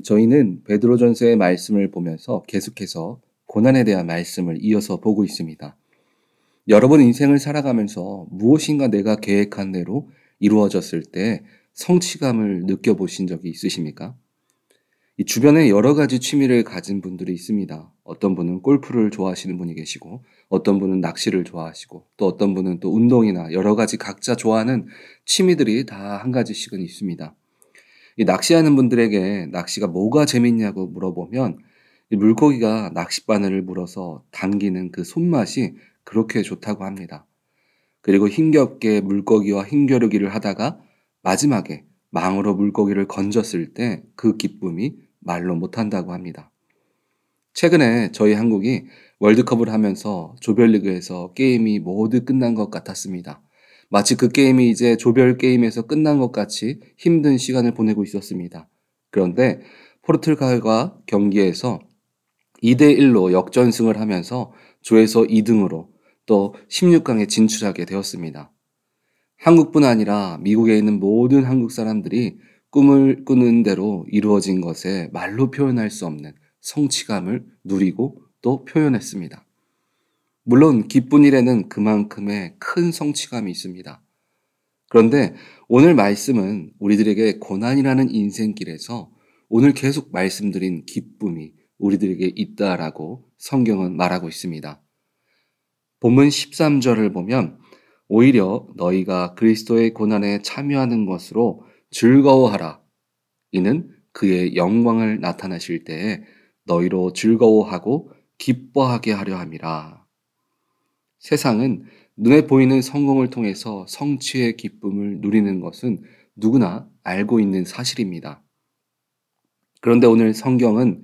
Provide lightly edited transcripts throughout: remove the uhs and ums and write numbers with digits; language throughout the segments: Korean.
저희는 베드로전서의 말씀을 보면서 계속해서 고난에 대한 말씀을 이어서 보고 있습니다. 여러분 인생을 살아가면서 무엇인가 내가 계획한 대로 이루어졌을 때 성취감을 느껴보신 적이 있으십니까? 이 주변에 여러 가지 취미를 가진 분들이 있습니다. 어떤 분은 골프를 좋아하시는 분이 계시고, 어떤 분은 낚시를 좋아하시고, 또 어떤 분은 또 운동이나 여러 가지 각자 좋아하는 취미들이 다 한 가지씩은 있습니다. 이 낚시하는 분들에게 낚시가 뭐가 재밌냐고 물어보면 이 물고기가 낚싯바늘을 물어서 당기는 그 손맛이 그렇게 좋다고 합니다. 그리고 힘겹게 물고기와 힘겨루기를 하다가 마지막에 망으로 물고기를 건졌을 때 그 기쁨이 말로 못한다고 합니다. 최근에 저희 한국이 월드컵을 하면서 조별리그에서 게임이 모두 끝난 것 같았습니다. 마치 그 게임이 이제 조별 게임에서 끝난 것 같이 힘든 시간을 보내고 있었습니다. 그런데 포르투갈과 경기에서 2대1로 역전승을 하면서 조에서 2등으로 또 16강에 진출하게 되었습니다. 한국뿐 아니라 미국에 있는 모든 한국 사람들이 꿈을 꾸는 대로 이루어진 것에 말로 표현할 수 없는 성취감을 누리고 또 표현했습니다. 물론 기쁜 일에는 그만큼의 큰 성취감이 있습니다. 그런데 오늘 말씀은 우리들에게 고난이라는 인생길에서 오늘 계속 말씀드린 기쁨이 우리들에게 있다라고 성경은 말하고 있습니다. 본문 13절을 보면 오히려 너희가 그리스도의 고난에 참여하는 것으로 즐거워하라. 이는 그의 영광을 나타나실 때에 너희로 즐거워하고 기뻐하게 하려 함이라. 세상은 눈에 보이는 성공을 통해서 성취의 기쁨을 누리는 것은 누구나 알고 있는 사실입니다. 그런데 오늘 성경은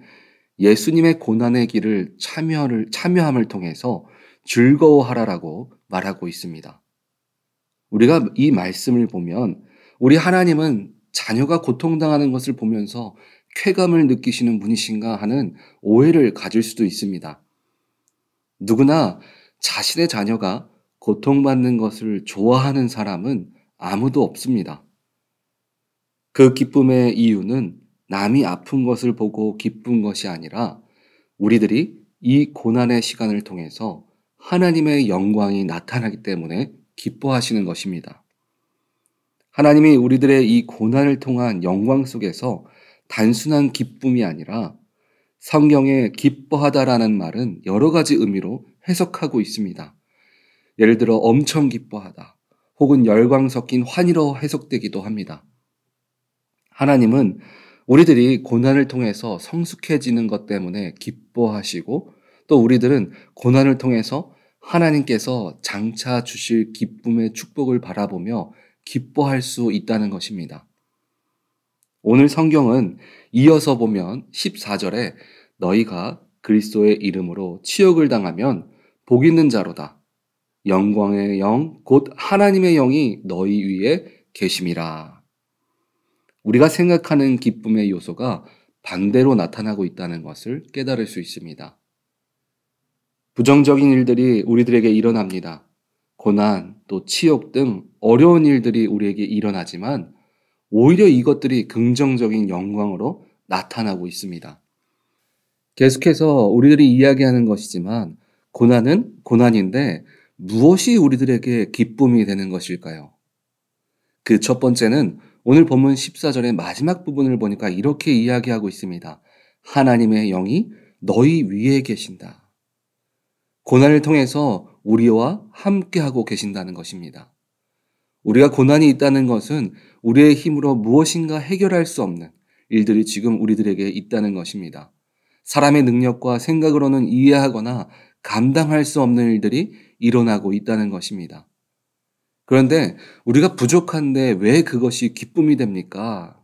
예수님의 고난의 길을 참여함을 통해서 즐거워하라라고 말하고 있습니다. 우리가 이 말씀을 보면 우리 하나님은 자녀가 고통당하는 것을 보면서 쾌감을 느끼시는 분이신가 하는 오해를 가질 수도 있습니다. 누구나 자신의 자녀가 고통받는 것을 좋아하는 사람은 아무도 없습니다. 그 기쁨의 이유는 남이 아픈 것을 보고 기쁜 것이 아니라 우리들이 이 고난의 시간을 통해서 하나님의 영광이 나타나기 때문에 기뻐하시는 것입니다. 하나님이 우리들의 이 고난을 통한 영광 속에서 단순한 기쁨이 아니라 성경에 기뻐하다라는 말은 여러 가지 의미로 해석하고 있습니다. 예를 들어 엄청 기뻐하다 혹은 열광 섞인 환희로 해석되기도 합니다. 하나님은 우리들이 고난을 통해서 성숙해지는 것 때문에 기뻐하시고 또 우리들은 고난을 통해서 하나님께서 장차 주실 기쁨의 축복을 바라보며 기뻐할 수 있다는 것입니다. 오늘 성경은 이어서 보면 14절에 너희가 그리스도의 이름으로 치욕을 당하면 복 있는 자로다. 영광의 영, 곧 하나님의 영이 너희 위에 계심이라. 우리가 생각하는 기쁨의 요소가 반대로 나타나고 있다는 것을 깨달을 수 있습니다. 부정적인 일들이 우리들에게 일어납니다. 고난, 또 치욕 등 어려운 일들이 우리에게 일어나지만 오히려 이것들이 긍정적인 영광으로 나타나고 있습니다. 계속해서 우리들이 이야기하는 것이지만 고난은 고난인데 무엇이 우리들에게 기쁨이 되는 것일까요? 그 첫 번째는 오늘 본문 14절의 마지막 부분을 보니까 이렇게 이야기하고 있습니다. 하나님의 영이 너희 위에 계신다. 고난을 통해서 우리와 함께하고 계신다는 것입니다. 우리가 고난이 있다는 것은 우리의 힘으로 무엇인가 해결할 수 없는 일들이 지금 우리들에게 있다는 것입니다. 사람의 능력과 생각으로는 이해하거나 감당할 수 없는 일들이 일어나고 있다는 것입니다. 그런데 우리가 부족한데 왜 그것이 기쁨이 됩니까?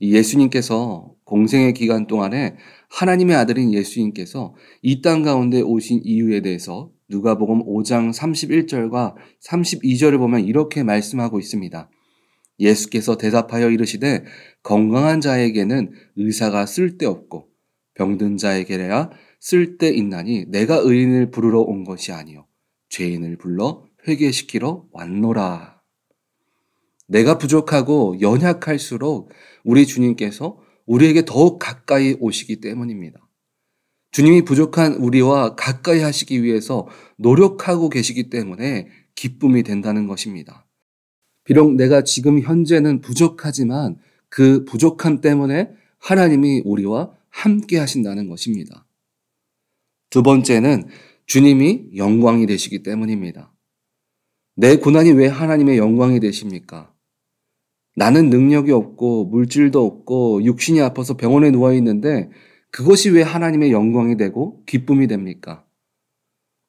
예수님께서 공생의 기간 동안에 하나님의 아들인 예수님께서 이 땅 가운데 오신 이유에 대해서 누가복음 5장 31절과 32절을 보면 이렇게 말씀하고 있습니다. 예수께서 대답하여 이르시되 건강한 자에게는 의사가 쓸데없고 병든 자에게야 쓸데있나니 내가 의인을 부르러 온 것이 아니요 죄인을 불러 회개시키러 왔노라. 내가 부족하고 연약할수록 우리 주님께서 우리에게 더욱 가까이 오시기 때문입니다. 주님이 부족한 우리와 가까이 하시기 위해서 노력하고 계시기 때문에 기쁨이 된다는 것입니다. 비록 내가 지금 현재는 부족하지만 그 부족함 때문에 하나님이 우리와 함께 하신다는 것입니다. 두 번째는 주님이 영광이 되시기 때문입니다. 내 고난이 왜 하나님의 영광이 되십니까? 나는 능력이 없고 물질도 없고 육신이 아파서 병원에 누워 있는데 그것이 왜 하나님의 영광이 되고 기쁨이 됩니까?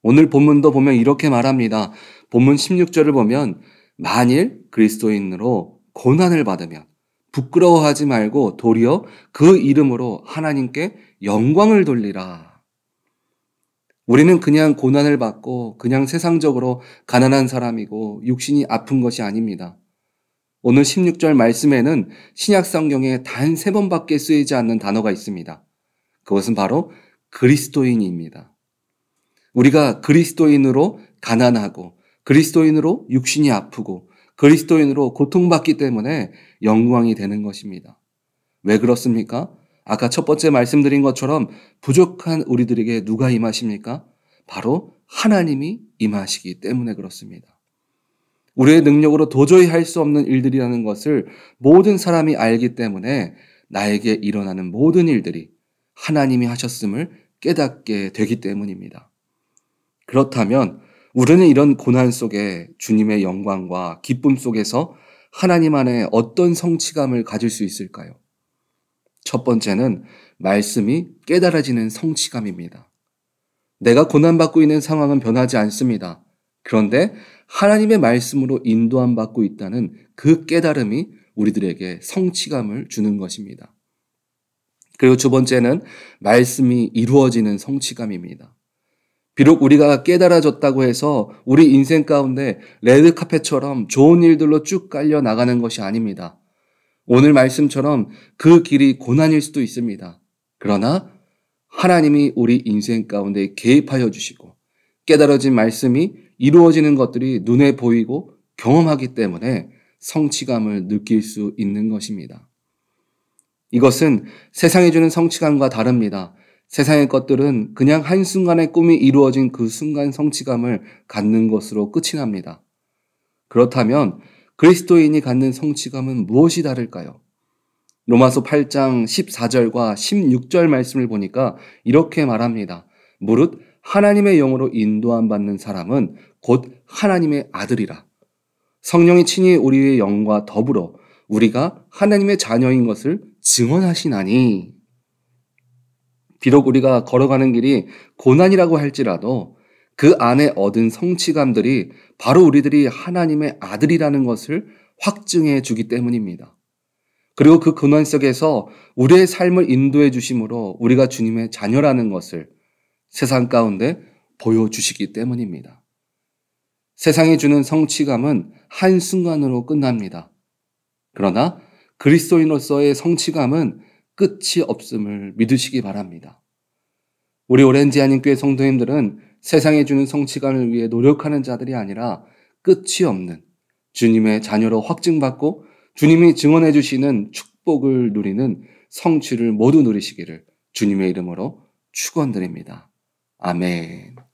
오늘 본문도 보면 이렇게 말합니다. 본문 16절을 보면 만일 그리스도인으로 고난을 받으면 부끄러워하지 말고 도리어 그 이름으로 하나님께 영광을 돌리라. 우리는 그냥 고난을 받고 그냥 세상적으로 가난한 사람이고 육신이 아픈 것이 아닙니다. 오늘 16절 말씀에는 신약 성경에 단 3번밖에 쓰이지 않는 단어가 있습니다. 그것은 바로 그리스도인입니다. 우리가 그리스도인으로 가난하고 그리스도인으로 육신이 아프고 그리스도인으로 고통받기 때문에 영광이 되는 것입니다. 왜 그렇습니까? 아까 첫 번째 말씀드린 것처럼 부족한 우리들에게 누가 임하십니까? 바로 하나님이 임하시기 때문에 그렇습니다. 우리의 능력으로 도저히 할 수 없는 일들이라는 것을 모든 사람이 알기 때문에 나에게 일어나는 모든 일들이 하나님이 하셨음을 깨닫게 되기 때문입니다. 그렇다면 우리는 이런 고난 속에 주님의 영광과 기쁨 속에서 하나님 안에 어떤 성취감을 가질 수 있을까요? 첫 번째는 말씀이 깨달아지는 성취감입니다. 내가 고난받고 있는 상황은 변하지 않습니다. 그런데 하나님의 말씀으로 인도함 받고 있다는 그 깨달음이 우리들에게 성취감을 주는 것입니다. 그리고 두 번째는 말씀이 이루어지는 성취감입니다. 비록 우리가 깨달아졌다고 해서 우리 인생 가운데 레드카펫처럼 좋은 일들로 쭉 깔려 나가는 것이 아닙니다. 오늘 말씀처럼 그 길이 고난일 수도 있습니다. 그러나 하나님이 우리 인생 가운데 개입하여 주시고 깨달아진 말씀이 이루어지는 것들이 눈에 보이고 경험하기 때문에 성취감을 느낄 수 있는 것입니다. 이것은 세상이 주는 성취감과 다릅니다. 세상의 것들은 그냥 한순간의 꿈이 이루어진 그 순간 성취감을 갖는 것으로 끝이 납니다. 그렇다면 그리스도인이 갖는 성취감은 무엇이 다를까요? 로마서 8장 14절과 16절 말씀을 보니까 이렇게 말합니다. 무릇 하나님의 영으로 인도함 받는 사람은 곧 하나님의 아들이라. 성령이 친히 우리의 영과 더불어 우리가 하나님의 자녀인 것을 증언하시나니. 비록 우리가 걸어가는 길이 고난이라고 할지라도 그 안에 얻은 성취감들이 바로 우리들이 하나님의 아들이라는 것을 확증해 주기 때문입니다. 그리고 그 고난 속에서 우리의 삶을 인도해 주심으로 우리가 주님의 자녀라는 것을 세상 가운데 보여주시기 때문입니다. 세상이 주는 성취감은 한순간으로 끝납니다. 그러나 그리스도인으로서의 성취감은 끝이 없음을 믿으시기 바랍니다. 우리 오렌지 한인교회 성도님들은 세상에 주는 성취감을 위해 노력하는 자들이 아니라 끝이 없는 주님의 자녀로 확증받고 주님이 증언해 주시는 축복을 누리는 성취를 모두 누리시기를 주님의 이름으로 축원드립니다. 아멘.